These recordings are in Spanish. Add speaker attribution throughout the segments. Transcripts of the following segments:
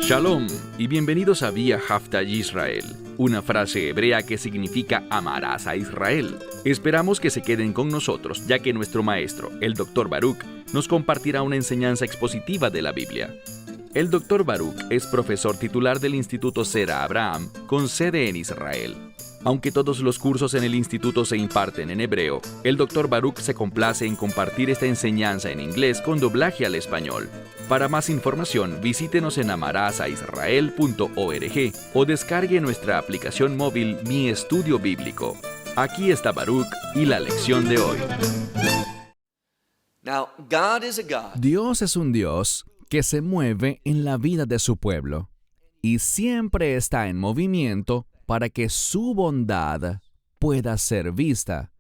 Speaker 1: Shalom y bienvenidos a Vía Haftaj Israel, una frase hebrea que significa amarás a Israel. Esperamos que se queden con nosotros, ya que nuestro maestro, el Dr. Baruch, nos compartirá una enseñanza expositiva de la Biblia. El Dr. Baruch es profesor titular del Instituto Zera Abraham, con sede en Israel. Aunque todos los cursos en el instituto se imparten en hebreo, el Dr. Baruch se complace en compartir esta enseñanza en inglés con doblaje al español. Para más información, visítenos en amarasaisrael.org o descargue nuestra aplicación móvil Mi Estudio Bíblico. Aquí está Baruch y la lección de hoy.
Speaker 2: Dios es un Dios que se mueve en la vida de su pueblo y siempre está en movimiento para que su bondad pueda ser vista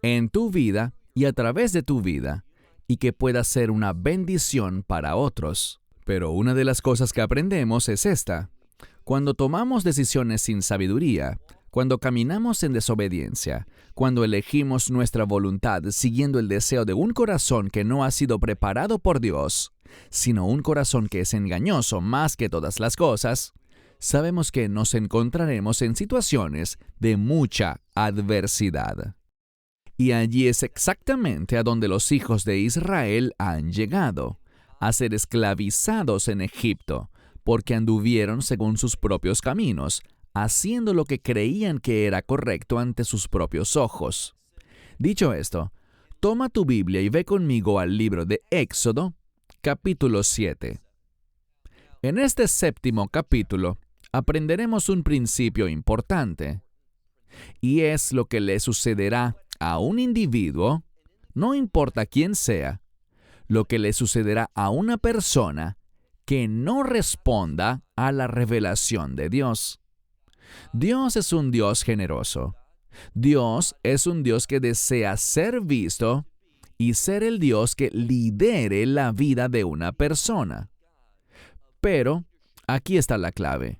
Speaker 2: en tu vida y a través de tu vida, y que pueda ser una bendición para otros. Pero una de las cosas que aprendemos es esta: cuando tomamos decisiones sin sabiduría, cuando caminamos en desobediencia, cuando elegimos nuestra voluntad siguiendo el deseo de un corazón que no ha sido preparado por Dios, sino un corazón que es engañoso más que todas las cosas, sabemos que nos encontraremos en situaciones de mucha adversidad. Y allí es exactamente a donde los hijos de Israel han llegado, a ser esclavizados en Egipto, porque anduvieron según sus propios caminos, haciendo lo que creían que era correcto ante sus propios ojos. Dicho esto, toma tu Biblia y ve conmigo al libro de Éxodo, capítulo 7. En este séptimo capítulo, aprenderemos un principio importante, y es lo que le sucederá a un individuo, no importa quién sea, lo que le sucederá a una persona que no responda a la revelación de Dios. Dios es un Dios generoso. Dios es un Dios que desea ser visto y ser el Dios que lidere la vida de una persona. Pero aquí está la clave.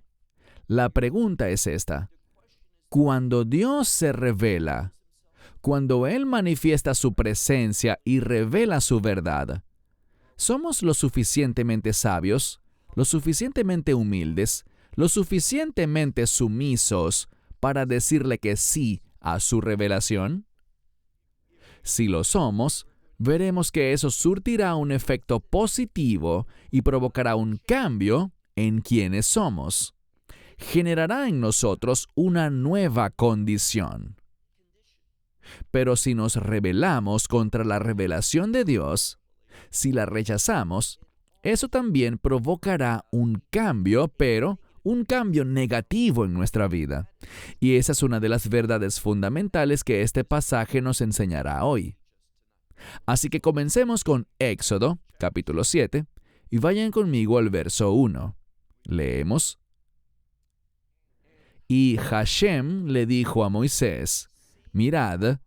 Speaker 2: La pregunta es esta: cuando Dios se revela, cuando Él manifiesta su presencia y revela su verdad, ¿somos lo suficientemente sabios, lo suficientemente humildes, lo suficientemente sumisos para decirle que sí a su revelación? Si lo somos, veremos que eso surtirá un efecto positivo y provocará un cambio en quienes somos. Generará en nosotros una nueva condición. Pero si nos rebelamos contra la revelación de Dios, si la rechazamos, eso también provocará un cambio, pero un cambio negativo en nuestra vida. Y esa es una de las verdades fundamentales que este pasaje nos enseñará hoy. Así que comencemos con Éxodo, capítulo 7, y vayan conmigo al verso 1. Leemos. Y Hashem le dijo a Moisés: mirad,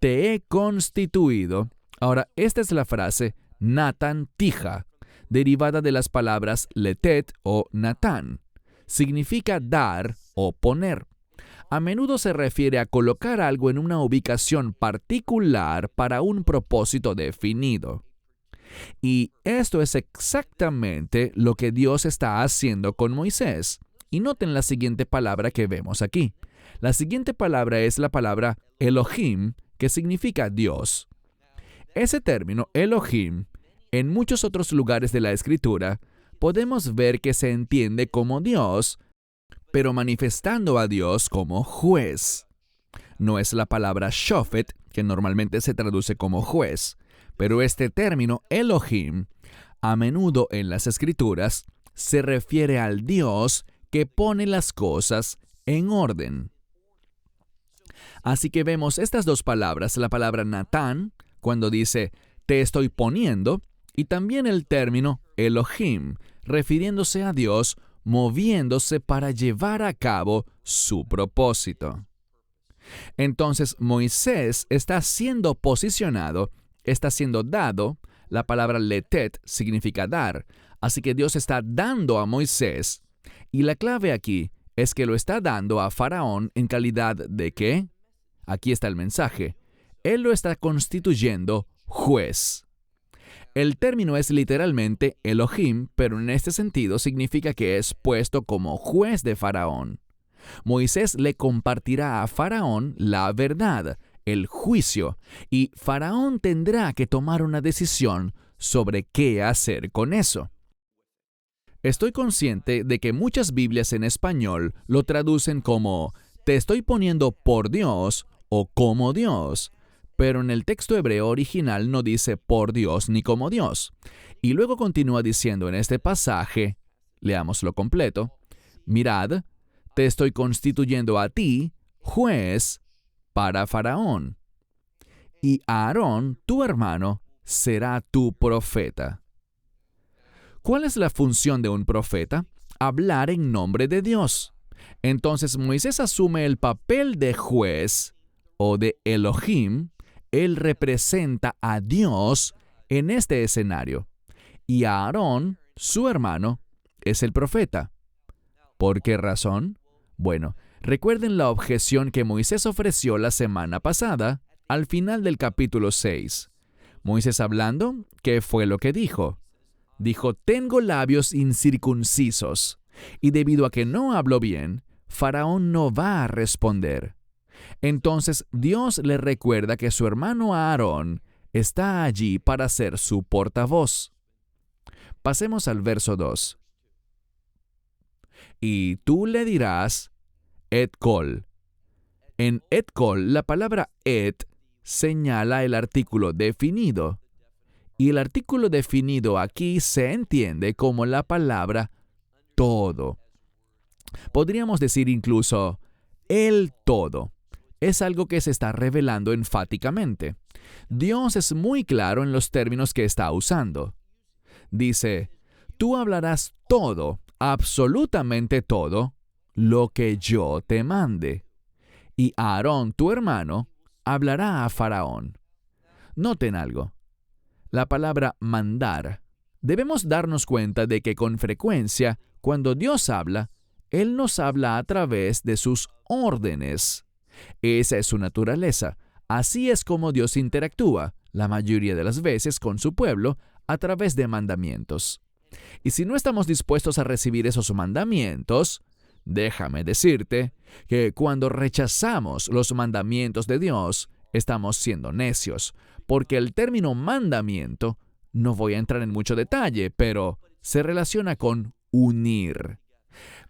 Speaker 2: te he constituido. Ahora, esta es la frase Natan Tija, derivada de las palabras letet o natán. Significa dar o poner. A menudo se refiere a colocar algo en una ubicación particular para un propósito definido. Y esto es exactamente lo que Dios está haciendo con Moisés. Y noten la siguiente palabra que vemos aquí. La siguiente palabra es la palabra Elohim, que significa Dios. Ese término, Elohim, en muchos otros lugares de la Escritura, podemos ver que se entiende como Dios, pero manifestando a Dios como juez. No es la palabra shofet, que normalmente se traduce como juez, pero este término, Elohim, a menudo en las Escrituras, se refiere al Dios que pone las cosas en orden. Así que vemos estas dos palabras, la palabra Natán, cuando dice, te estoy poniendo, y también el término Elohim, refiriéndose a Dios moviéndose para llevar a cabo su propósito. Entonces Moisés está siendo posicionado, está siendo dado, la palabra letet significa dar, así que Dios está dando a Moisés, y la clave aquí es que lo está dando a Faraón en calidad de ¿qué? Aquí está el mensaje. Él lo está constituyendo juez. El término es literalmente Elohim, pero en este sentido significa que es puesto como juez de Faraón. Moisés le compartirá a Faraón la verdad, el juicio, y Faraón tendrá que tomar una decisión sobre qué hacer con eso. Estoy consciente de que muchas Biblias en español lo traducen como «te estoy poniendo por Dios» o «como Dios», pero en el texto hebreo original no dice «por Dios» ni «como Dios». Y luego continúa diciendo en este pasaje, leámoslo completo, «Mirad, te estoy constituyendo a ti, juez, para Faraón, y Aarón, tu hermano, será tu profeta». ¿Cuál es la función de un profeta? Hablar en nombre de Dios. Entonces Moisés asume el papel de juez o de Elohim. Él representa a Dios en este escenario. Y Aarón, su hermano, es el profeta. ¿Por qué razón? Bueno, recuerden la objeción que Moisés ofreció la semana pasada, al final del capítulo 6. Moisés hablando, ¿qué fue lo que dijo? Dijo, tengo labios incircuncisos, y debido a que no habló bien, Faraón no va a responder. Entonces Dios le recuerda que su hermano Aarón está allí para ser su portavoz. Pasemos al verso 2. Y tú le dirás, et kol. En et kol, la palabra et señala el artículo definido. Y el artículo definido aquí se entiende como la palabra todo. Podríamos decir incluso el todo. Es algo que se está revelando enfáticamente. Dios es muy claro en los términos que está usando. Dice, tú hablarás todo, absolutamente todo, lo que yo te mande. Y Aarón, tu hermano, hablará a Faraón. Noten algo. La palabra mandar. Debemos darnos cuenta de que con frecuencia, cuando Dios habla, Él nos habla a través de sus órdenes. Esa es su naturaleza. Así es como Dios interactúa, la mayoría de las veces con su pueblo, a través de mandamientos. Y si no estamos dispuestos a recibir esos mandamientos, déjame decirte que cuando rechazamos los mandamientos de Dios, estamos siendo necios, porque el término mandamiento, no voy a entrar en mucho detalle, pero se relaciona con unir.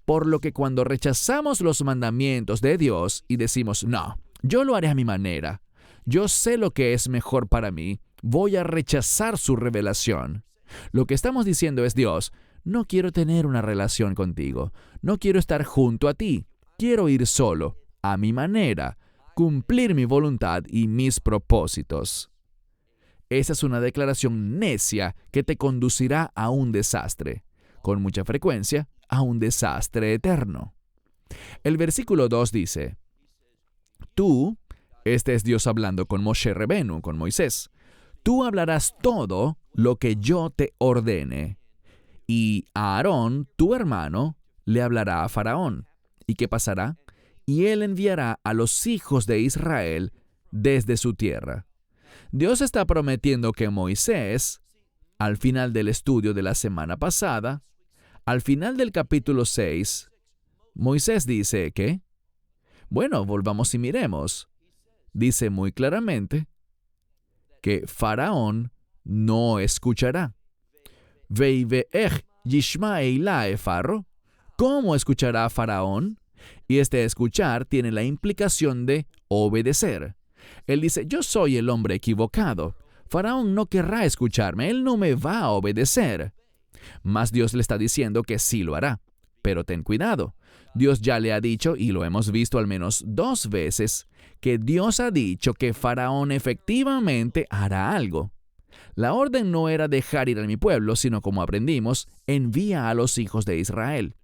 Speaker 2: Por lo que cuando rechazamos los mandamientos de Dios y decimos, no, yo lo haré a mi manera, yo sé lo que es mejor para mí, voy a rechazar su revelación. Lo que estamos diciendo es, Dios, no quiero tener una relación contigo, no quiero estar junto a ti, quiero ir solo, a mi manera, cumplir mi voluntad y mis propósitos. Esa es una declaración necia que te conducirá a un desastre, con mucha frecuencia a un desastre eterno. El versículo 2 dice, tú, este es Dios hablando con Moshe Rebenu, con Moisés, tú hablarás todo lo que yo te ordene, y Aarón, tu hermano, le hablará a Faraón. ¿Y qué pasará? Y él enviará a los hijos de Israel desde su tierra. Dios está prometiendo que Moisés, al final del estudio de la semana pasada, al final del capítulo 6, Moisés dice que, bueno, volvamos y miremos. Dice muy claramente que Faraón no escuchará. Veiveej yishma eilae Faro. ¿Cómo escuchará Faraón? Y este escuchar tiene la implicación de obedecer. Él dice, yo soy el hombre equivocado. Faraón no querrá escucharme, él no me va a obedecer. Mas Dios le está diciendo que sí lo hará. Pero ten cuidado. Dios ya le ha dicho, y lo hemos visto al menos 2 veces, que Dios ha dicho que Faraón efectivamente hará algo. La orden no era dejar ir a mi pueblo, sino como aprendimos, envía a los hijos de Israel.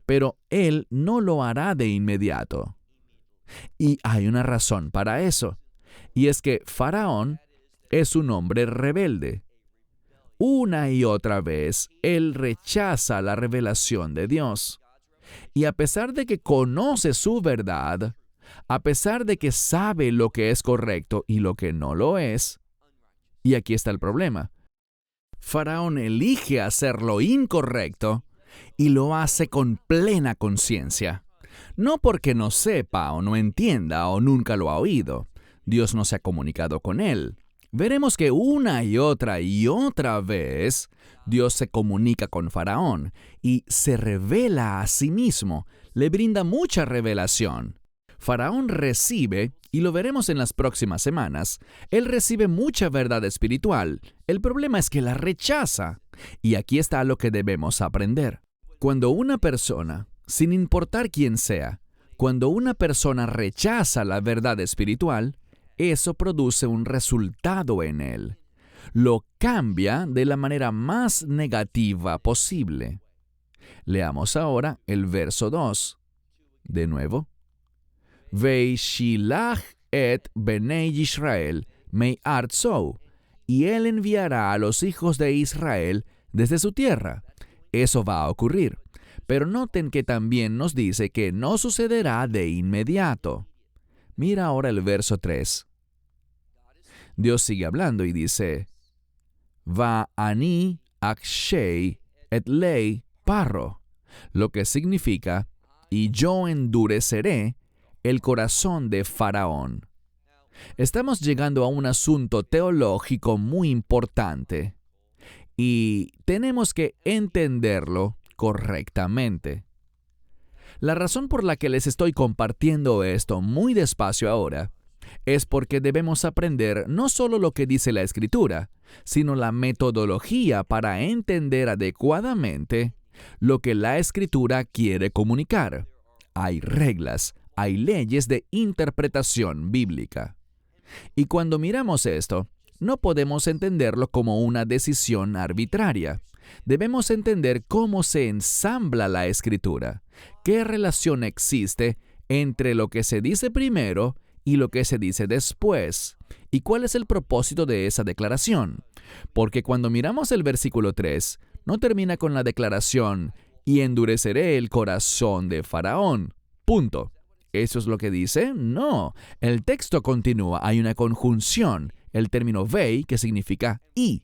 Speaker 2: Pero él no lo hará de inmediato. Y hay una razón para eso. Y es que Faraón es un hombre rebelde. Una y otra vez, él rechaza la revelación de Dios. Y a pesar de que conoce su verdad, a pesar de que sabe lo que es correcto y lo que no lo es, y aquí está el problema, Faraón elige hacer lo incorrecto y lo hace con plena conciencia. No porque no sepa o no entienda o nunca lo ha oído. Dios no se ha comunicado con él. Veremos que una y otra vez Dios se comunica con Faraón y se revela a sí mismo, le brinda mucha revelación. Faraón recibe, y lo veremos en las próximas semanas, él recibe mucha verdad espiritual. El problema es que la rechaza. Y aquí está lo que debemos aprender. Cuando una persona, sin importar quién sea, cuando una persona rechaza la verdad espiritual, eso produce un resultado en él. Lo cambia de la manera más negativa posible. Leamos ahora el verso 2. De nuevo. Veishilach et Benei Israel me'artzou, y él enviará a los hijos de Israel desde su tierra. Eso va a ocurrir. Pero noten que también nos dice que no sucederá de inmediato. Mira ahora el verso 3. Dios sigue hablando y dice, Va ani akshei et lei parro, lo que significa, y yo endureceré el corazón de Faraón. Estamos llegando a un asunto teológico muy importante y tenemos que entenderlo correctamente. La razón por la que les estoy compartiendo esto muy despacio ahora es porque debemos aprender no solo lo que dice la Escritura, sino la metodología para entender adecuadamente lo que la Escritura quiere comunicar. Hay reglas, hay leyes de interpretación bíblica. Y cuando miramos esto, no podemos entenderlo como una decisión arbitraria. Debemos entender cómo se ensambla la Escritura, qué relación existe entre lo que se dice primero y lo que se dice después, y cuál es el propósito de esa declaración. Porque cuando miramos el versículo 3, no termina con la declaración, y endureceré el corazón de Faraón. Punto. ¿Eso es lo que dice? No. El texto continúa, hay una conjunción, el término vei, que significa y.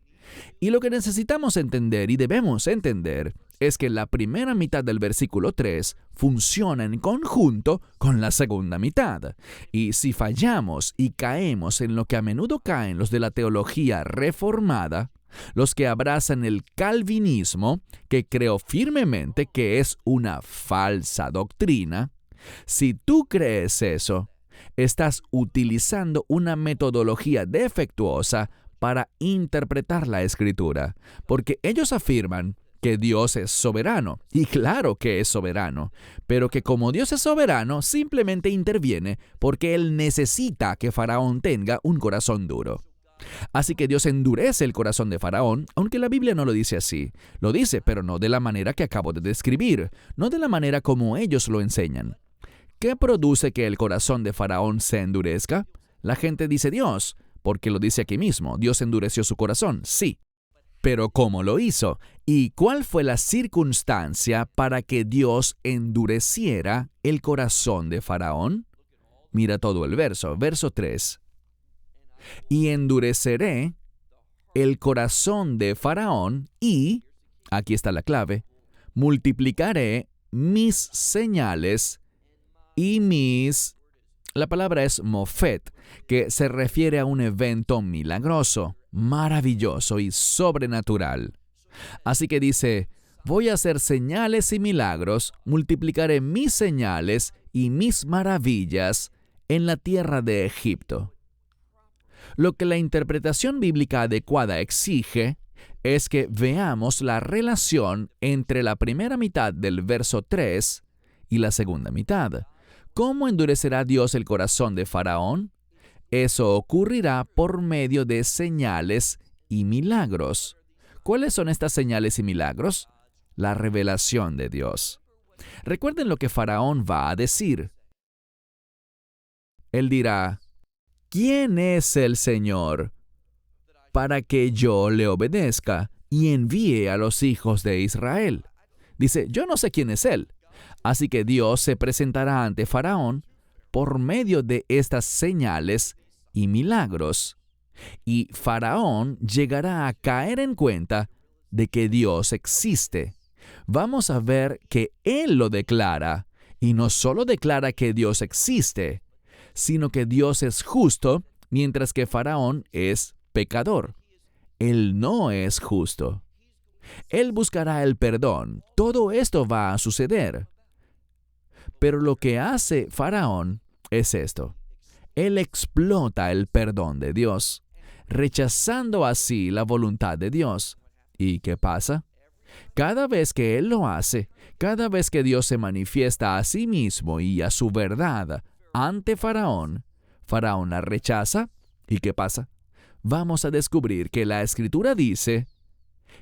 Speaker 2: Y lo que necesitamos entender y debemos entender es que la primera mitad del versículo 3 funciona en conjunto con la segunda mitad. Y si fallamos y caemos en lo que a menudo caen los de la teología reformada, los que abrazan el calvinismo, que creo firmemente que es una falsa doctrina, si tú crees eso, estás utilizando una metodología defectuosa para interpretar la Escritura, porque ellos afirman que Dios es soberano, y claro que es soberano, pero que como Dios es soberano, simplemente interviene porque Él necesita que Faraón tenga un corazón duro. Así que Dios endurece el corazón de Faraón, aunque la Biblia no lo dice así. Lo dice, pero no de la manera que acabo de describir, no de la manera como ellos lo enseñan. ¿Qué produce que el corazón de Faraón se endurezca? La gente dice Dios, porque lo dice aquí mismo. Dios endureció su corazón, sí. Pero ¿cómo lo hizo? ¿Y cuál fue la circunstancia para que Dios endureciera el corazón de Faraón? Mira todo el verso 3. Y endureceré el corazón de Faraón y, aquí está la clave, multiplicaré mis señales y la palabra es mofet, que se refiere a un evento milagroso, maravilloso y sobrenatural. Así que dice, voy a hacer señales y milagros, multiplicaré mis señales y mis maravillas en la tierra de Egipto. Lo que la interpretación bíblica adecuada exige es que veamos la relación entre la primera mitad del verso 3 y la segunda mitad. ¿Cómo endurecerá Dios el corazón de Faraón? Eso ocurrirá por medio de señales y milagros. ¿Cuáles son estas señales y milagros? La revelación de Dios. Recuerden lo que Faraón va a decir. Él dirá, ¿quién es el Señor para que yo le obedezca y envíe a los hijos de Israel? Dice, yo no sé quién es Él. Así que Dios se presentará ante Faraón por medio de estas señales y milagros. Y Faraón llegará a caer en cuenta de que Dios existe. Vamos a ver que Él lo declara, y no solo declara que Dios existe, sino que Dios es justo, mientras que Faraón es pecador. Él no es justo. Él buscará el perdón. Todo esto va a suceder. Pero lo que hace Faraón es esto. Él explota el perdón de Dios, rechazando así la voluntad de Dios. ¿Y qué pasa? Cada vez que Él lo hace, cada vez que Dios se manifiesta a sí mismo y a su verdad ante Faraón, Faraón la rechaza. ¿Y qué pasa? Vamos a descubrir que la Escritura dice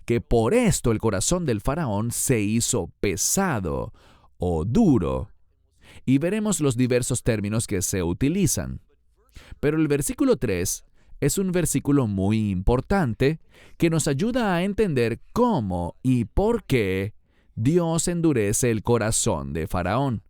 Speaker 2: que por esto el corazón del Faraón se hizo pesado o duro. Y veremos los diversos términos que se utilizan. Pero el versículo 3 es un versículo muy importante que nos ayuda a entender cómo y por qué Dios endurece el corazón de Faraón.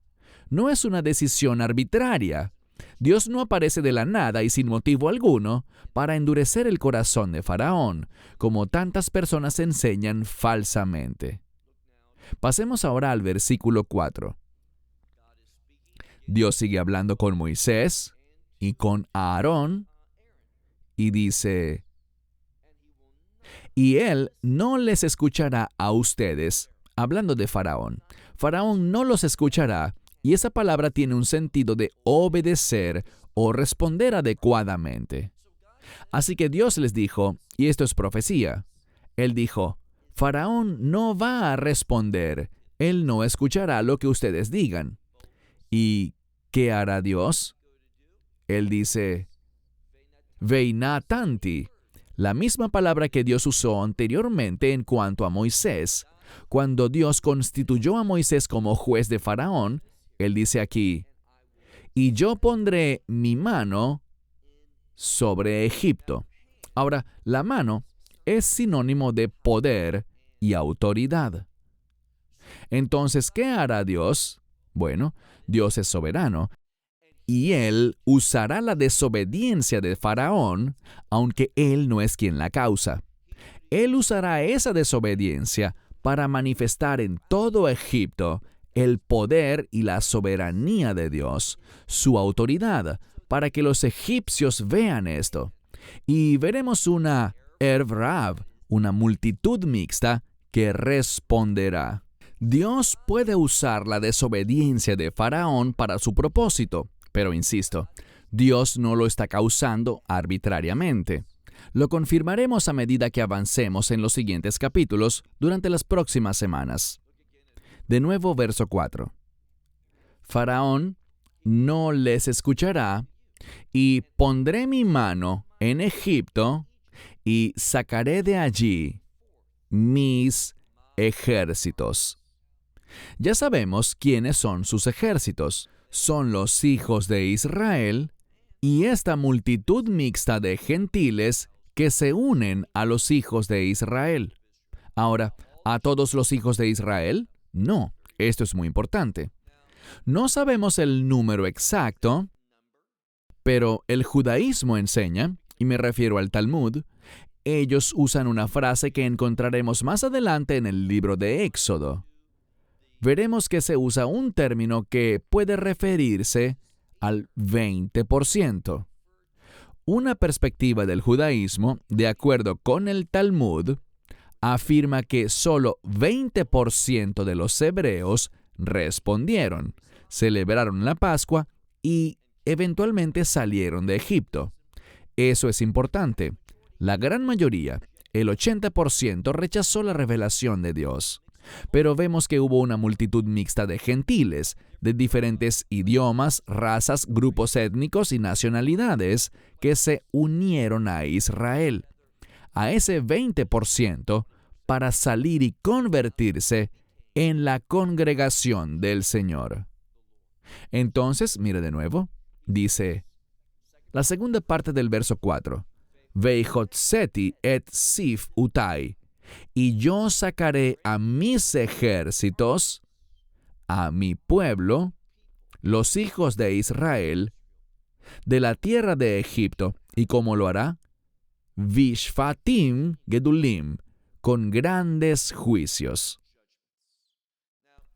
Speaker 2: No es una decisión arbitraria. Dios no aparece de la nada y sin motivo alguno para endurecer el corazón de Faraón, como tantas personas enseñan falsamente. Pasemos ahora al versículo 4. Dios sigue hablando con Moisés y con Aarón y dice, y él no les escuchará a ustedes, hablando de Faraón. Faraón no los escuchará, y esa palabra tiene un sentido de obedecer o responder adecuadamente. Así que Dios les dijo, y esto es profecía, Él dijo, Faraón no va a responder, él no escuchará lo que ustedes digan. ¿Y qué hará Dios? Él dice, Veinā tanti, la misma palabra que Dios usó anteriormente en cuanto a Moisés. Cuando Dios constituyó a Moisés como juez de Faraón, Él dice aquí, y yo pondré mi mano sobre Egipto. Ahora, la mano es sinónimo de poder y autoridad. Entonces, ¿qué hará Dios? Bueno, Dios es soberano, y Él usará la desobediencia de Faraón, aunque Él no es quien la causa. Él usará esa desobediencia para manifestar en todo Egipto el poder y la soberanía de Dios, su autoridad, para que los egipcios vean esto. Y veremos una Erv Rav, una multitud mixta, que responderá. Dios puede usar la desobediencia de Faraón para su propósito, pero insisto, Dios no lo está causando arbitrariamente. Lo confirmaremos a medida que avancemos en los siguientes capítulos durante las próximas semanas. De nuevo, verso 4. Faraón no les escuchará, y pondré mi mano en Egipto, y sacaré de allí mis ejércitos. Ya sabemos quiénes son sus ejércitos. Son los hijos de Israel y esta multitud mixta de gentiles que se unen a los hijos de Israel. Ahora, ¿a todos los hijos de Israel? No, esto es muy importante. No sabemos el número exacto, pero el judaísmo enseña, y me refiero al Talmud, ellos usan una frase que encontraremos más adelante en el libro de Éxodo. Veremos que se usa un término que puede referirse al 20%. Una perspectiva del judaísmo, de acuerdo con el Talmud, afirma que solo 20% de los hebreos respondieron, celebraron la Pascua y eventualmente salieron de Egipto. Eso es importante. La gran mayoría, el 80%, rechazó la revelación de Dios. Pero vemos que hubo una multitud mixta de gentiles, de diferentes idiomas, razas, grupos étnicos y nacionalidades que se unieron a Israel, a ese 20%, para salir y convertirse en la congregación del Señor. Entonces, mire de nuevo, dice, la segunda parte del verso 4, Veihotzeti et sif utai, y yo sacaré a mis ejércitos, a mi pueblo, los hijos de Israel, de la tierra de Egipto. ¿Y cómo lo hará? Vishfatim Gedulim, con grandes juicios.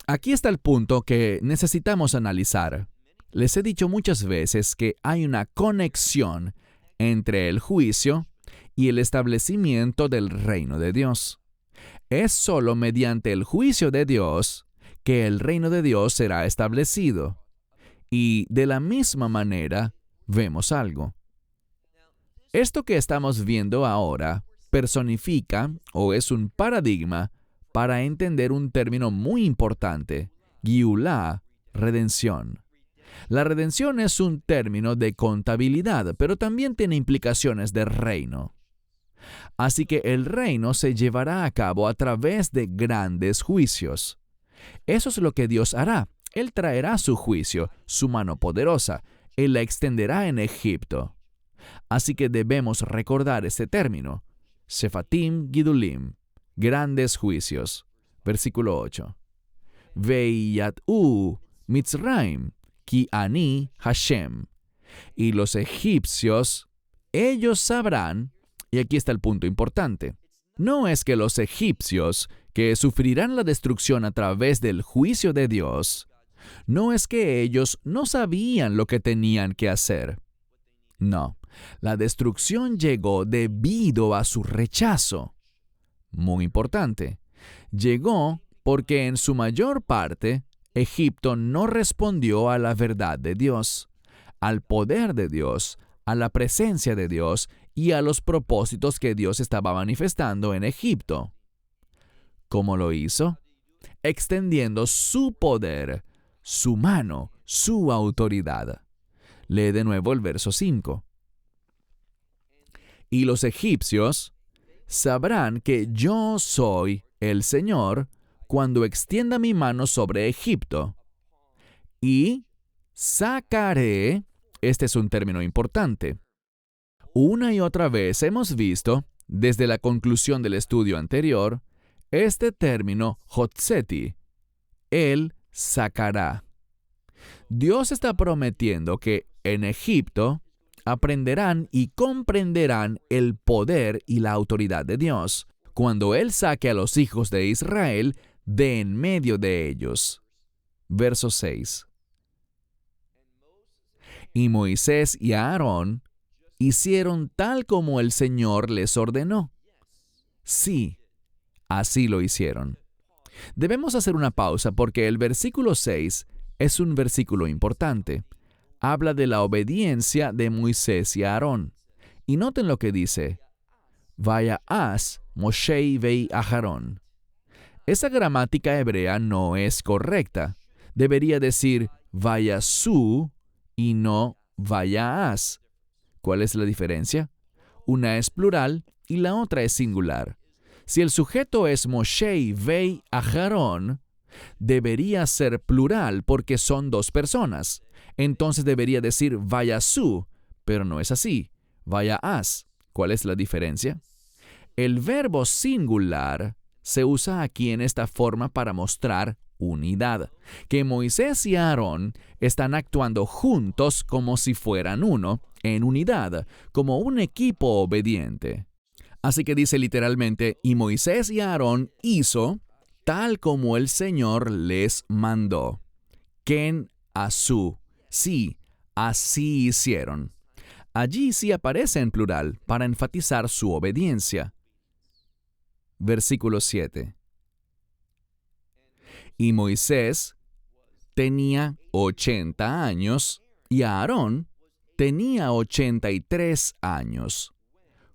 Speaker 2: Aquí está el punto que necesitamos analizar. Les he dicho muchas veces que hay una conexión entre el juicio y el establecimiento del reino de Dios. Es solo mediante el juicio de Dios que el reino de Dios será establecido. Y de la misma manera, vemos algo. Esto que estamos viendo ahora personifica o es un paradigma para entender un término muy importante, Giulá, redención. La redención es un término de contabilidad, pero también tiene implicaciones de reino. Así que el reino se llevará a cabo a través de grandes juicios. Eso es lo que Dios hará. Él traerá su juicio, su mano poderosa. Él la extenderá en Egipto. Así que debemos recordar este término. Sefatim Gidulim, grandes juicios. Versículo 8. Veiyat'u Mitzraim, ki ani Hashem. Y los egipcios, ellos sabrán, y aquí está el punto importante, no es que los egipcios, que sufrirán la destrucción a través del juicio de Dios, no es que ellos no sabían lo que tenían que hacer. No, la destrucción llegó debido a su rechazo. Muy importante. Llegó porque en su mayor parte, Egipto no respondió a la verdad de Dios, al poder de Dios, a la presencia de Dios y a los propósitos que Dios estaba manifestando en Egipto. ¿Cómo lo hizo? Extendiendo su poder, su mano, su autoridad. Lee de nuevo el verso 5. Y los egipcios sabrán que yo soy el Señor cuando extienda mi mano sobre Egipto. Y sacaré, este es un término importante. Una y otra vez hemos visto, desde la conclusión del estudio anterior, este término hotzeti, Él sacará. Dios está prometiendo que en Egipto aprenderán y comprenderán el poder y la autoridad de Dios cuando Él saque a los hijos de Israel de en medio de ellos. Verso 6. Y Moisés y Aarón hicieron tal como el Señor les ordenó. Sí, así lo hicieron. Debemos hacer una pausa porque el versículo 6 es un versículo importante. Habla de la obediencia de Moisés y Aarón. Y noten lo que dice. Vaya'as Moshe vei Aharón. Esa gramática hebrea no es correcta. Debería decir vayasú y no vaya'as. ¿Cuál es la diferencia? Una es plural y la otra es singular. Si el sujeto es Moshe vei Aharón, debería ser plural porque son dos personas. Entonces debería decir vayasú, pero no es así. Vaya'as. ¿Cuál es la diferencia? El verbo singular se usa aquí en esta forma para mostrar unidad, que Moisés y Aarón están actuando juntos como si fueran uno, en unidad, como un equipo obediente. Así que dice literalmente, y Moisés y Aarón hizo tal como el Señor les mandó. Ken asú. Sí, así hicieron. Allí sí aparece en plural para enfatizar su obediencia. Versículo 7. Y Moisés tenía 80 años y Aarón tenía 83 años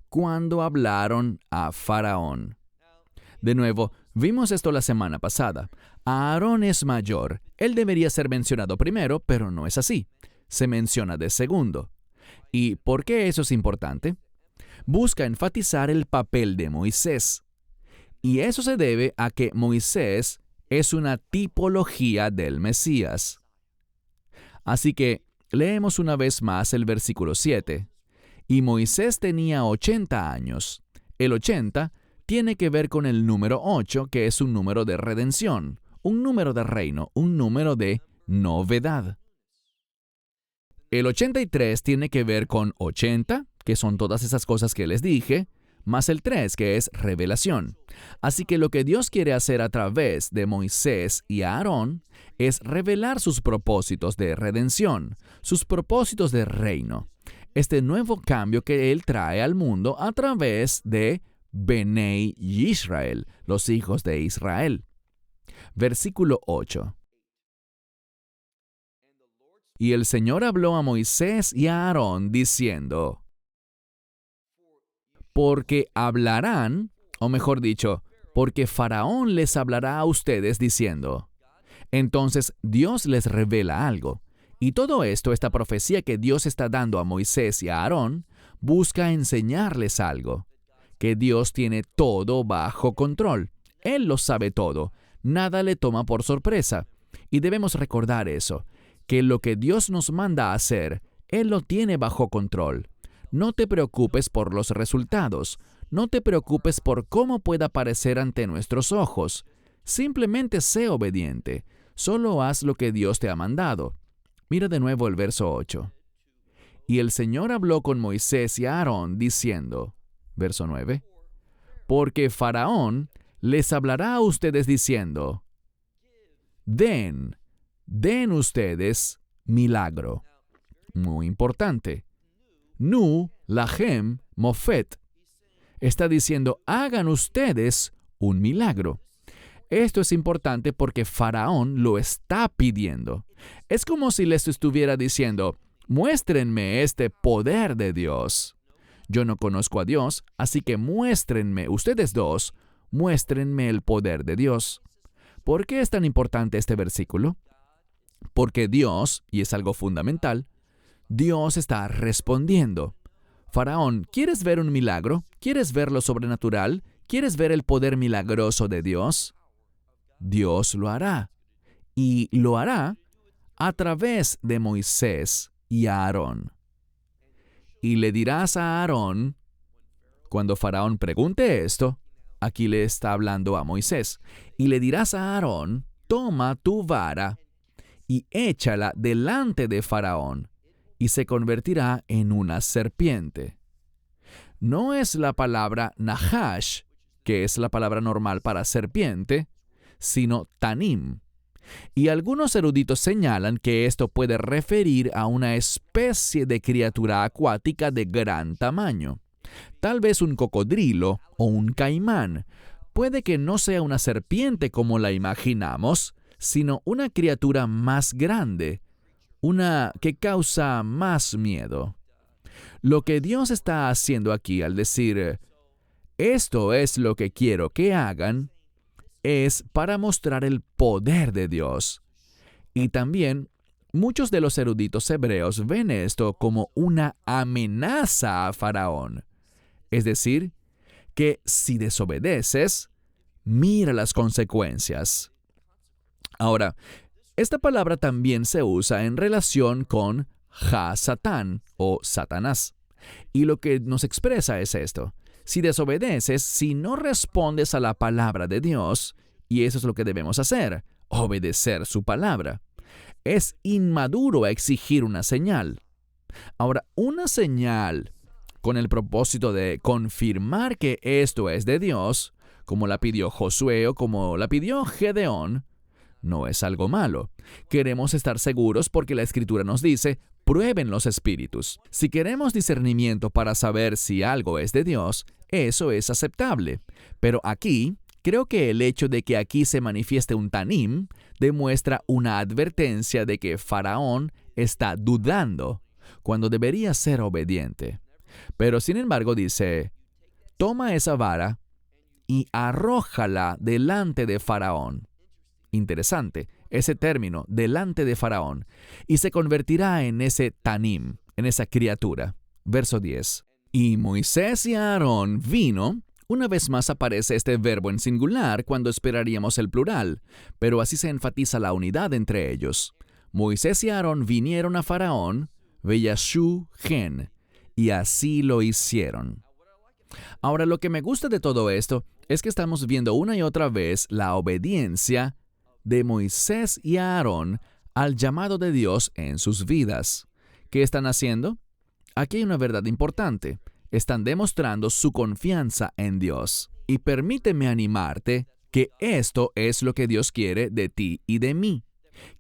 Speaker 2: cuando hablaron a Faraón. De nuevo, vimos esto la semana pasada. Aarón es mayor. Él debería ser mencionado primero, pero no es así. Se menciona de segundo. ¿Y por qué eso es importante? Busca enfatizar el papel de Moisés. Y eso se debe a que Moisés es una tipología del Mesías. Así que leemos una vez más el versículo 7. Y Moisés tenía 80 años. El 80 tiene que ver con el número 8, que es un número de redención, un número de reino, un número de novedad. El 83 tiene que ver con 80, que son todas esas cosas que les dije, más el 3, que es revelación. Así que lo que Dios quiere hacer a través de Moisés y Aarón es revelar sus propósitos de redención, sus propósitos de reino. Este nuevo cambio que Él trae al mundo a través de Benei Israel, los hijos de Israel. Versículo 8. Y el Señor habló a Moisés y a Aarón diciendo, porque hablarán, o mejor dicho, porque Faraón les hablará a ustedes diciendo. Entonces Dios les revela algo. Y todo esto, esta profecía que Dios está dando a Moisés y a Aarón, busca enseñarles algo. Que Dios tiene todo bajo control. Él lo sabe todo. Nada le toma por sorpresa. Y debemos recordar eso, que lo que Dios nos manda a hacer, Él lo tiene bajo control. No te preocupes por los resultados. No te preocupes por cómo pueda parecer ante nuestros ojos. Simplemente sé obediente. Solo haz lo que Dios te ha mandado. Mira de nuevo el verso 8. Y el Señor habló con Moisés y Aarón diciendo, verso 9, porque Faraón les hablará a ustedes diciendo, den ustedes milagro. Muy importante. Nu, lahem, mofet. Está diciendo, hagan ustedes un milagro. Esto es importante porque Faraón lo está pidiendo. Es como si les estuviera diciendo, muéstrenme este poder de Dios. Yo no conozco a Dios, así que muéstrenme, ustedes dos, muéstrenme el poder de Dios. ¿Por qué es tan importante este versículo? Porque Dios, y es algo fundamental, Dios está respondiendo. Faraón, ¿quieres ver un milagro? ¿Quieres ver lo sobrenatural? ¿Quieres ver el poder milagroso de Dios? Dios lo hará. Y lo hará a través de Moisés y Aarón. Y le dirás a Aarón, cuando Faraón pregunte esto, aquí le está hablando a Moisés, y le dirás a Aarón, toma tu vara y échala delante de Faraón, y se convertirá en una serpiente. No es la palabra nahash, que es la palabra normal para serpiente, sino tanim. Y algunos eruditos señalan que esto puede referir a una especie de criatura acuática de gran tamaño. Tal vez un cocodrilo o un caimán. Puede que no sea una serpiente como la imaginamos, sino una criatura más grande, una que causa más miedo. Lo que Dios está haciendo aquí al decir, esto es lo que quiero que hagan, es para mostrar el poder de Dios. Y también, muchos de los eruditos hebreos ven esto como una amenaza a Faraón. Es decir, que si desobedeces, mira las consecuencias. Ahora, esta palabra también se usa en relación con Ha-Satán o Satanás. Y lo que nos expresa es esto. Si desobedeces, si no respondes a la palabra de Dios, y eso es lo que debemos hacer, obedecer su palabra. Es inmaduro exigir una señal. Ahora, una señal con el propósito de confirmar que esto es de Dios, como la pidió Josué o como la pidió Gedeón, no es algo malo. Queremos estar seguros porque la Escritura nos dice, prueben los espíritus. Si queremos discernimiento para saber si algo es de Dios, eso es aceptable. Pero aquí, creo que el hecho de que aquí se manifieste un tanim demuestra una advertencia de que Faraón está dudando, cuando debería ser obediente. Pero sin embargo dice, toma esa vara y arrójala delante de Faraón. Interesante, ese término, delante de Faraón, y se convertirá en ese tanim, en esa criatura. Verso 10. Y Moisés y Aarón vino, una vez más aparece este verbo en singular cuando esperaríamos el plural, pero así se enfatiza la unidad entre ellos. Moisés y Aarón vinieron a Faraón, veyashu gen, y así lo hicieron. Ahora, lo que me gusta de todo esto es que estamos viendo una y otra vez la obediencia de Moisés y Aarón al llamado de Dios en sus vidas. ¿Qué están haciendo? Aquí hay una verdad importante. Están demostrando su confianza en Dios. Y permíteme animarte que esto es lo que Dios quiere de ti y de mí.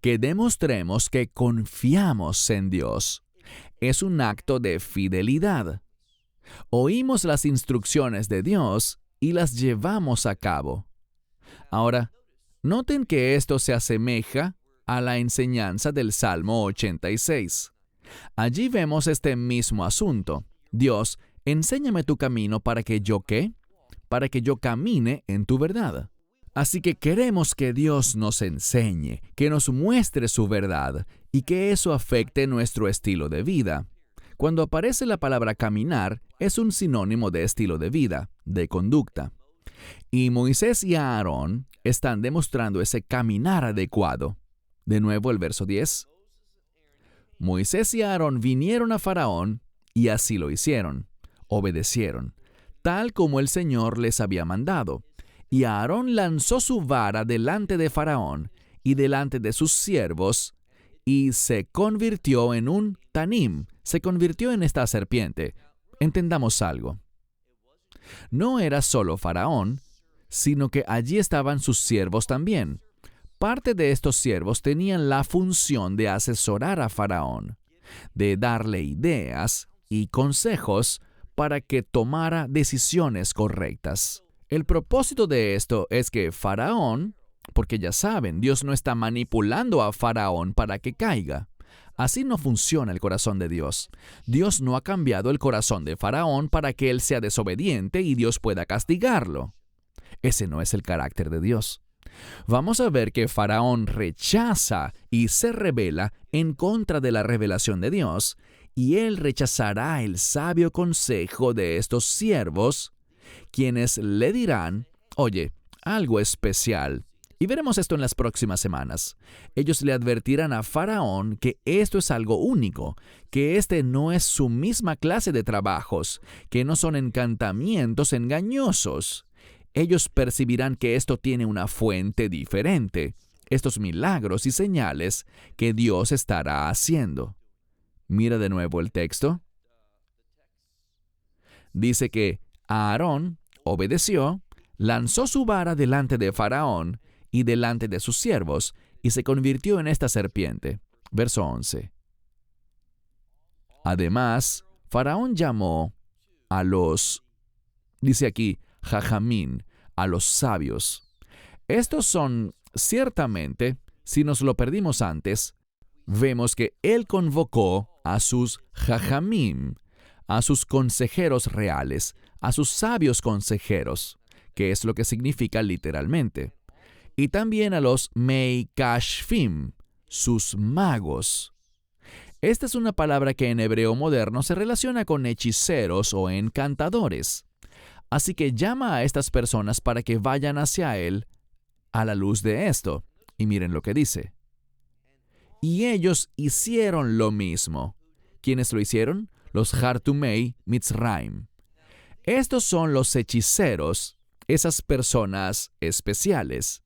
Speaker 2: Que demostremos que confiamos en Dios. Es un acto de fidelidad. Oímos las instrucciones de Dios y las llevamos a cabo. Ahora, noten que esto se asemeja a la enseñanza del Salmo 86. Allí vemos este mismo asunto. Dios, enséñame tu camino para que yo, ¿qué? Para que yo camine en tu verdad. Así que queremos que Dios nos enseñe, que nos muestre su verdad y que eso afecte nuestro estilo de vida. Cuando aparece la palabra caminar, es un sinónimo de estilo de vida, de conducta. Y Moisés y Aarón están demostrando ese caminar adecuado. De nuevo el verso 10. Moisés y Aarón vinieron a Faraón y así lo hicieron. Obedecieron, tal como el Señor les había mandado. Y Aarón lanzó su vara delante de Faraón y delante de sus siervos, y se convirtió en un tanim, se convirtió en esta serpiente. Entendamos algo. No era solo Faraón, sino que allí estaban sus siervos también. Parte de estos siervos tenían la función de asesorar a Faraón, de darle ideas y consejos para que tomara decisiones correctas. El propósito de esto es que Faraón, porque ya saben, Dios no está manipulando a Faraón para que caiga. Así no funciona el corazón de Dios. Dios no ha cambiado el corazón de Faraón para que él sea desobediente y Dios pueda castigarlo. Ese no es el carácter de Dios. Vamos a ver que Faraón rechaza y se rebela en contra de la revelación de Dios, y él rechazará el sabio consejo de estos siervos, quienes le dirán, oye, algo especial. Y veremos esto en las próximas semanas. Ellos le advertirán a Faraón que esto es algo único, que este no es su misma clase de trabajos, que no son encantamientos engañosos. Ellos percibirán que esto tiene una fuente diferente, estos milagros y señales que Dios estará haciendo. Mira de nuevo el texto. Dice que Aarón obedeció, lanzó su vara delante de Faraón y delante de sus siervos, y se convirtió en esta serpiente. Verso 11. Además, Faraón llamó a los, dice aquí, jajamín, a los sabios. Estos son, ciertamente, si nos lo perdimos antes, vemos que él convocó a sus jajamim, a sus consejeros reales, a sus sabios consejeros, que es lo que significa literalmente, y también a los meikashfim, sus magos. Esta es una palabra que en hebreo moderno se relaciona con hechiceros o encantadores. Así que llama a estas personas para que vayan hacia él a la luz de esto. Y miren lo que dice. Y ellos hicieron lo mismo. ¿Quiénes lo hicieron? Los Hartumei Mitzraim. Estos son los hechiceros, esas personas especiales.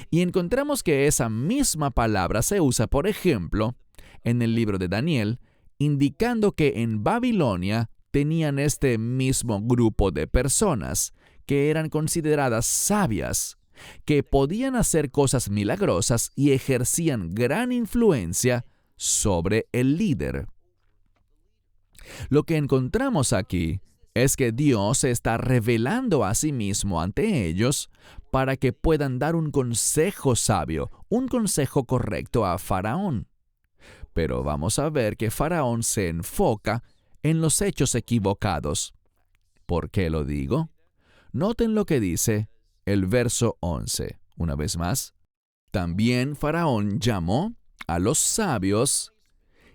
Speaker 2: Y encontramos que esa misma palabra se usa, por ejemplo, en el libro de Daniel, indicando que en Babilonia tenían este mismo grupo de personas que eran consideradas sabias, que podían hacer cosas milagrosas y ejercían gran influencia sobre el líder. Lo que encontramos aquí es que Dios se está revelando a sí mismo ante ellos para que puedan dar un consejo sabio, un consejo correcto a Faraón. Pero vamos a ver que Faraón se enfoca en los hechos equivocados. ¿Por qué lo digo? Noten lo que dice el verso 11. Una vez más. También Faraón llamó a los sabios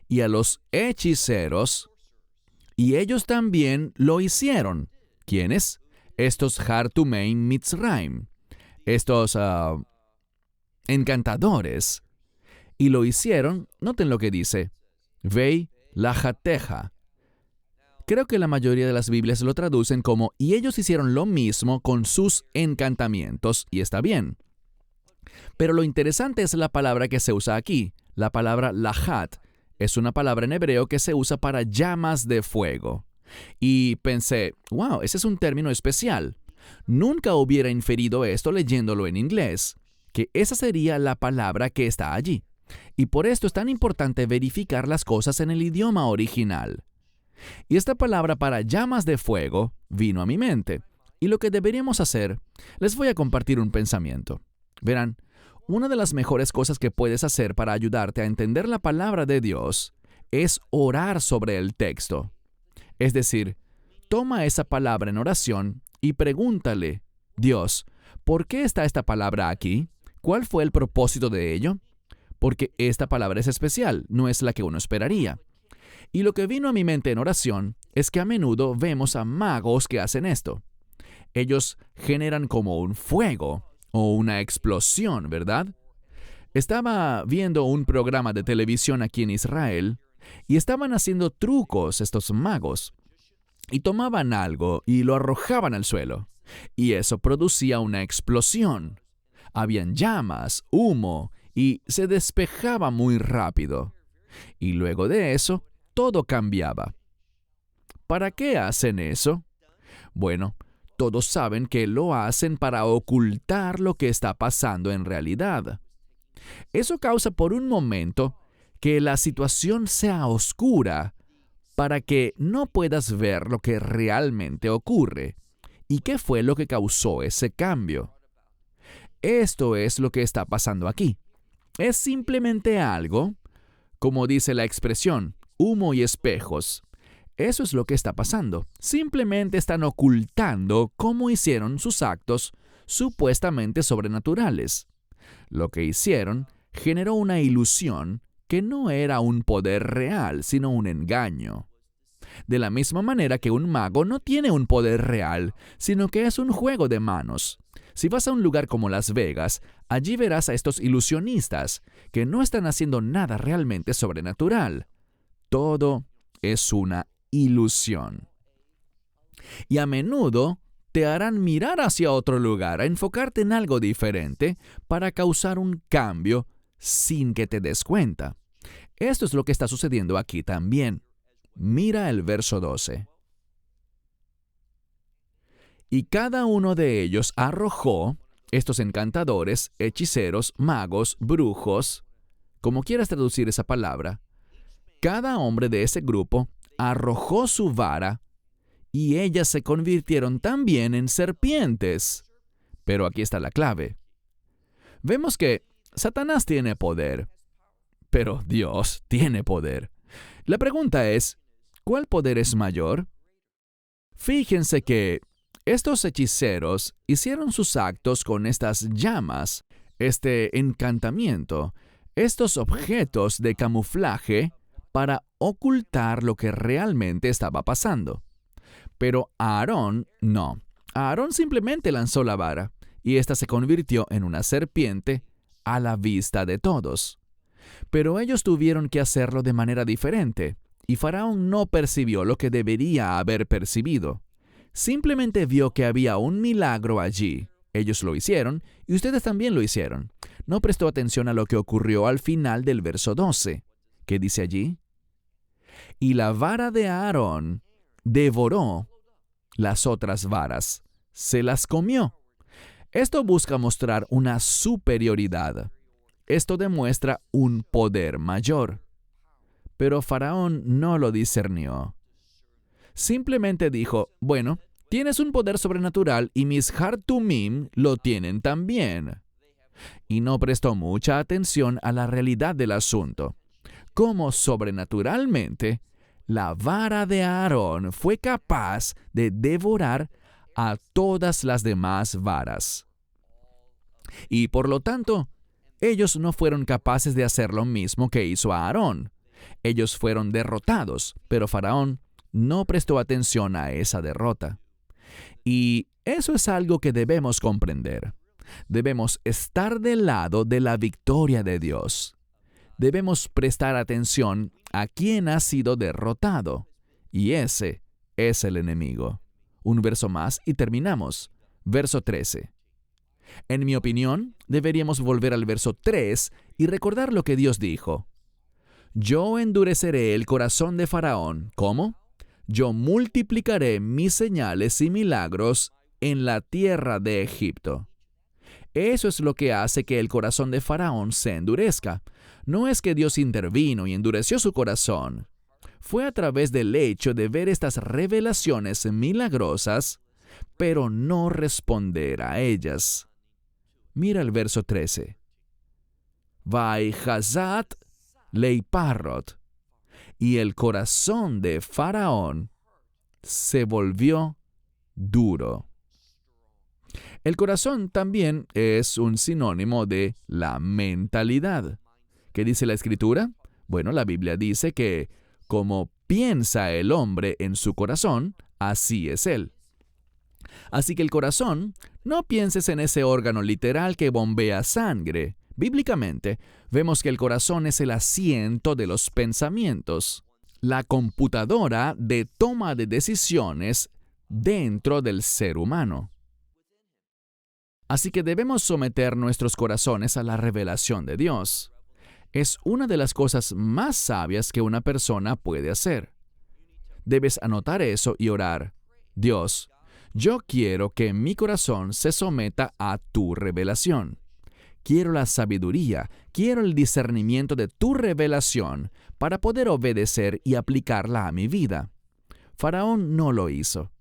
Speaker 2: y a los hechiceros, y ellos también lo hicieron. ¿Quiénes? Estos Hartumei Mitzraim, estos encantadores. Y lo hicieron, noten lo que dice, Vei lajateja. Creo que la mayoría de las Biblias lo traducen como, y ellos hicieron lo mismo con sus encantamientos, y está bien. Pero lo interesante es la palabra que se usa aquí, la palabra lajat. Es una palabra en hebreo que se usa para llamas de fuego. Y pensé, wow, ese es un término especial. Nunca hubiera inferido esto leyéndolo en inglés, que esa sería la palabra que está allí. Y por esto es tan importante verificar las cosas en el idioma original. Y esta palabra para llamas de fuego vino a mi mente. Y lo que deberíamos hacer, les voy a compartir un pensamiento. Verán, una de las mejores cosas que puedes hacer para ayudarte a entender la palabra de Dios es orar sobre el texto. Es decir, toma esa palabra en oración y pregúntale, Dios, ¿por qué está esta palabra aquí? ¿Cuál fue el propósito de ello? Porque esta palabra es especial, no es la que uno esperaría. Y lo que vino a mi mente en oración es que a menudo vemos a magos que hacen esto. Ellos generan como un fuego o una explosión, ¿verdad? Estaba viendo un programa de televisión aquí en Israel y estaban haciendo trucos estos magos. Y tomaban algo y lo arrojaban al suelo. Y eso producía una explosión. Habían llamas, humo y se despejaba muy rápido. Y luego de eso, todo cambiaba. ¿Para qué hacen eso? Bueno, todos saben que lo hacen para ocultar lo que está pasando en realidad. Eso causa por un momento que la situación sea oscura para que no puedas ver lo que realmente ocurre y qué fue lo que causó ese cambio. Esto es lo que está pasando aquí. Es simplemente algo, como dice la expresión, humo y espejos. Eso es lo que está pasando. Simplemente están ocultando cómo hicieron sus actos supuestamente sobrenaturales. Lo que hicieron generó una ilusión que no era un poder real, sino un engaño. De la misma manera que un mago no tiene un poder real, sino que es un juego de manos. Si vas a un lugar como Las Vegas, allí verás a estos ilusionistas que no están haciendo nada realmente sobrenatural. Todo es una ilusión. Y a menudo te harán mirar hacia otro lugar, a enfocarte en algo diferente para causar un cambio sin que te des cuenta. Esto es lo que está sucediendo aquí también. Mira el verso 12. Y cada uno de ellos arrojó, estos encantadores, hechiceros, magos, brujos, como quieras traducir esa palabra, cada hombre de ese grupo arrojó su vara y ellas se convirtieron también en serpientes. Pero aquí está la clave. Vemos que Satanás tiene poder, pero Dios tiene poder. La pregunta es, ¿cuál poder es mayor? Fíjense que estos hechiceros hicieron sus actos con estas llamas, este encantamiento, estos objetos de camuflaje para ocultar lo que realmente estaba pasando. Pero Aarón no. Aarón simplemente lanzó la vara y ésta se convirtió en una serpiente a la vista de todos. Pero ellos tuvieron que hacerlo de manera diferente, y Faraón no percibió lo que debería haber percibido. Simplemente vio que había un milagro allí. Ellos lo hicieron, y ustedes también lo hicieron. No prestó atención a lo que ocurrió al final del verso 12. ¿Qué dice allí? Y la vara de Aarón devoró las otras varas, se las comió. Esto busca mostrar una superioridad. Esto demuestra un poder mayor. Pero Faraón no lo discernió. Simplemente dijo, bueno, tienes un poder sobrenatural y mis Hartumim lo tienen también. Y no prestó mucha atención a la realidad del asunto. Cómo sobrenaturalmente la vara de Aarón fue capaz de devorar a todas las demás varas. Y por lo tanto, ellos no fueron capaces de hacer lo mismo que hizo Aarón. Ellos fueron derrotados, pero Faraón no prestó atención a esa derrota. Y eso es algo que debemos comprender. Debemos estar del lado de la victoria de Dios. Debemos prestar atención a quien ha sido derrotado. Y ese es el enemigo. Un verso más y terminamos. Verso 13. En mi opinión, deberíamos volver al verso 3 y recordar lo que Dios dijo. Yo endureceré el corazón de Faraón. ¿Cómo? Yo multiplicaré mis señales y milagros en la tierra de Egipto. Eso es lo que hace que el corazón de Faraón se endurezca. No es que Dios intervino y endureció su corazón. Fue a través del hecho de ver estas revelaciones milagrosas, pero no responder a ellas. Mira el verso 13. Vaihazat leiparrot. Y el corazón de Faraón se volvió duro. El corazón también es un sinónimo de la mentalidad. ¿Qué dice la Escritura? Bueno, la Biblia dice que como piensa el hombre en su corazón, así es él. Así que el corazón, no pienses en ese órgano literal que bombea sangre. Bíblicamente, vemos que el corazón es el asiento de los pensamientos, la computadora de toma de decisiones dentro del ser humano. Así que debemos someter nuestros corazones a la revelación de Dios. Es una de las cosas más sabias que una persona puede hacer. Debes anotar eso y orar. Dios, yo quiero que mi corazón se someta a tu revelación. Quiero la sabiduría, quiero el discernimiento de tu revelación para poder obedecer y aplicarla a mi vida. Faraón no lo hizo.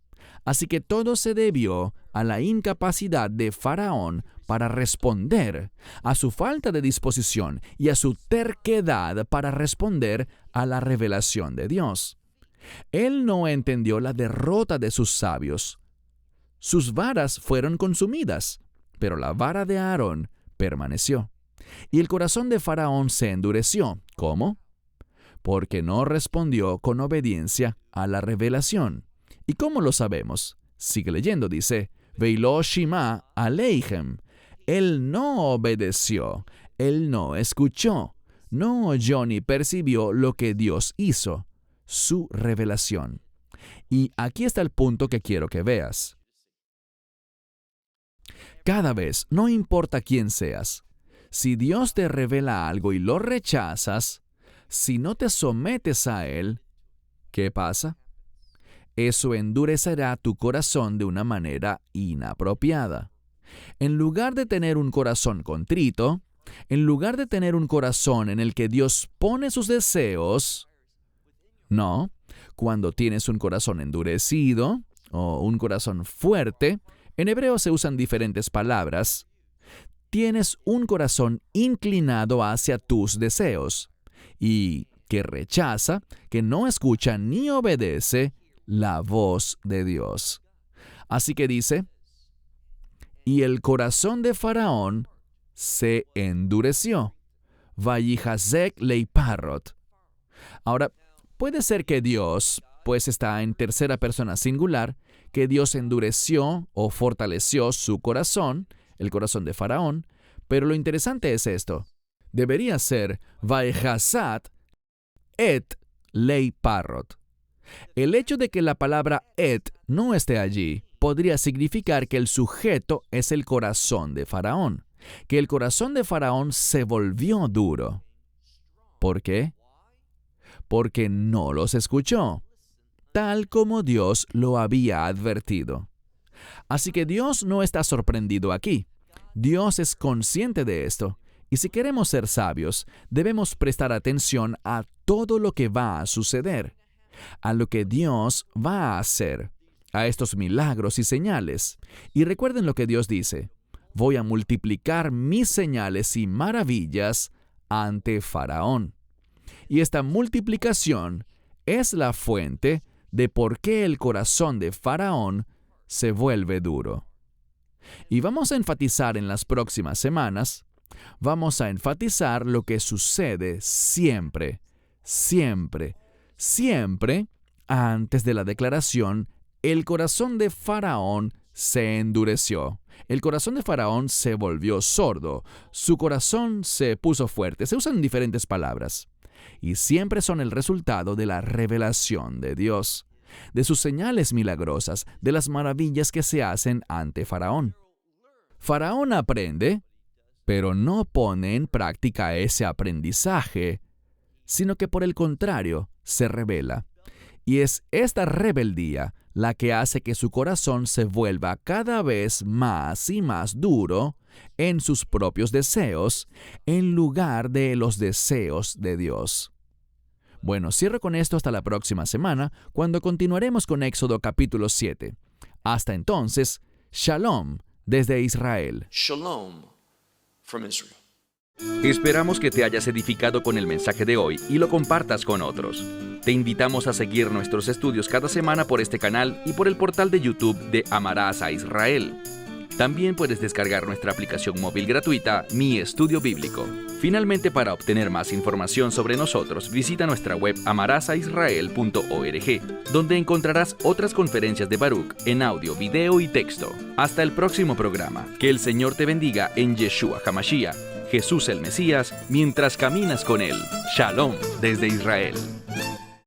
Speaker 2: Así que todo se debió a la incapacidad de Faraón para responder, a su falta de disposición y a su terquedad para responder a la revelación de Dios. Él no entendió la derrota de sus sabios. Sus varas fueron consumidas, pero la vara de Aarón permaneció. Y el corazón de Faraón se endureció. ¿Cómo? Porque no respondió con obediencia a la revelación. ¿Y cómo lo sabemos? Sigue leyendo, dice, Veilo shima aleichem. Él no obedeció, él no escuchó, no oyó ni percibió lo que Dios hizo, su revelación. Y aquí está el punto que quiero que veas. Cada vez, no importa quién seas, si Dios te revela algo y lo rechazas, si no te sometes a Él, ¿qué pasa? Eso endurecerá tu corazón de una manera inapropiada. En lugar de tener un corazón contrito, en lugar de tener un corazón en el que Dios pone sus deseos, no, cuando tienes un corazón endurecido o un corazón fuerte, en hebreo se usan diferentes palabras, tienes un corazón inclinado hacia tus deseos y que rechaza, que no escucha ni obedece la voz de Dios. Así que dice, y el corazón de Faraón se endureció. Vayihazek leiparrot. Ahora, puede ser que Dios, pues está en tercera persona singular, que Dios endureció o fortaleció su corazón, el corazón de Faraón, pero lo interesante es esto. Debería ser Vayihazat et leiparrot. El hecho de que la palabra et no esté allí podría significar que el sujeto es el corazón de Faraón, que el corazón de Faraón se volvió duro. ¿Por qué? Porque no los escuchó, tal como Dios lo había advertido. Así que Dios no está sorprendido aquí. Dios es consciente de esto. Y si queremos ser sabios, debemos prestar atención a todo lo que va a suceder, a lo que Dios va a hacer, a estos milagros y señales. Y recuerden lo que Dios dice, voy a multiplicar mis señales y maravillas ante Faraón. Y esta multiplicación es la fuente de por qué el corazón de Faraón se vuelve duro. Y vamos a enfatizar en las próximas semanas, vamos a enfatizar lo que sucede siempre, siempre, siempre antes de la declaración, el corazón de Faraón se endureció. El corazón de Faraón se volvió sordo. Su corazón se puso fuerte. Se usan diferentes palabras. Y siempre son el resultado de la revelación de Dios, de sus señales milagrosas, de las maravillas que se hacen ante Faraón. Faraón aprende, pero no pone en práctica ese aprendizaje sino que por el contrario, se rebela. Y es esta rebeldía la que hace que su corazón se vuelva cada vez más y más duro en sus propios deseos, en lugar de los deseos de Dios. Bueno, cierro con esto hasta la próxima semana, cuando continuaremos con Éxodo capítulo 7. Hasta entonces, Shalom desde Israel.
Speaker 3: Shalom from Israel.
Speaker 1: Esperamos que te hayas edificado con el mensaje de hoy y lo compartas con otros. Te invitamos a seguir nuestros estudios cada semana por este canal y por el portal de YouTube de Amarás a Israel. También puedes descargar nuestra aplicación móvil gratuita, Mi Estudio Bíblico. Finalmente, para obtener más información sobre nosotros, visita nuestra web amarasaisrael.org, donde encontrarás otras conferencias de Baruch en audio, video y texto. Hasta el próximo programa. Que el Señor te bendiga en Yeshua HaMashiach, Jesús el Mesías, mientras caminas con Él. Shalom desde Israel.